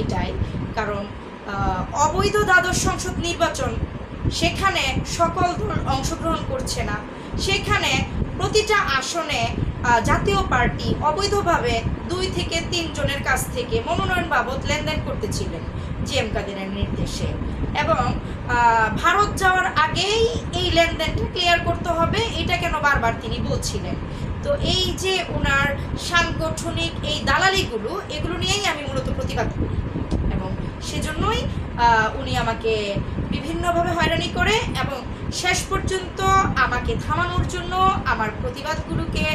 এটাই, কারণ অবৈধ দ্বাদশ সংসদ নির্বাচন, সেখানে সকল দল অংশগ্রহণ করছে না, সেখানে প্রতিটা আসনে জাতীয় পার্টি অবৈধভাবে 2 থেকে 3 জনের কাছ থেকে মনোনয়ন বাবদ লেনদেন করতেছিলেন জিএম কাদেরের নির্দেশে, এবং ভারত যাওয়ার আগেই এই লেনদেনটা ক্লিয়ার করতে হবে, এটা কেন বারবার তিনি বলছিলেন। তো এই যে ওনার সাংগঠনিক এই দালালিগুলো, এগুলো নিয়েই আমি মূলত প্রতিবাদ করি, এবং সেজন্যই উনি আমাকে বিভিন্নভাবে হয়রানি করে, এবং শেষ পর্যন্ত আমাকে থামানোর জন্য, আমার প্রতিবাদগুলোকে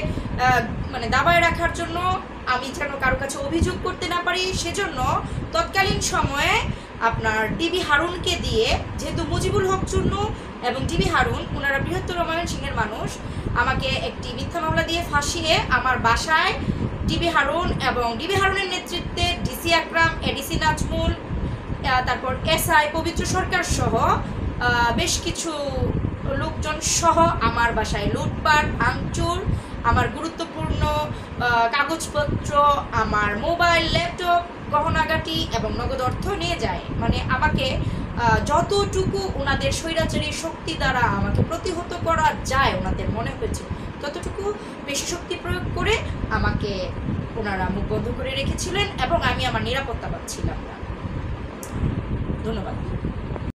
মানে দাবায় রাখার জন্য, আমি যেন কারো কাছে অভিযোগ করতে না পারি, সেজন্য তৎকালীন সময়ে আপনার ডিবি হারুনকে দিয়ে, যেহেতু মুজিবুল হক চুন্নু এবং ডিবি হারুন ওনারা বৃহত্তর ময়মনসিংহের মানুষ, আমাকে একটি মিথ্যা মামলা দিয়ে ফাঁসিয়ে আমার বাসায় ডিবি হারুন এবং ডিবি হারুনের নেতৃত্বে ডিসি আকরাম, এডিসি নাজমুল, তারপর এসআই পবিত্র সরকার সহ বেশ কিছু লোকজন সহ আমার বাসায় লুটপাট, ভাঙচুর, আমার গুরুত্বপূর্ণ কাগজপত্র, আমার মোবাইল, ল্যাপটপ, গহনাগাটি এবং নগদ অর্থ নিয়ে যায়। মানে আমাকে যতটুকু ওনাদের স্বৈরাচারী শক্তি দ্বারা আমাকে প্রতিহত করা যায় ওনাদের মনে হয়েছে, ততটুকু বেশি শক্তি প্রয়োগ করে আমাকে ওনারা মুখ বন্ধ করে রেখেছিলেন, এবং আমি আমার নিরাপত্তা পাচ্ছিলাম না। ধন্যবাদ।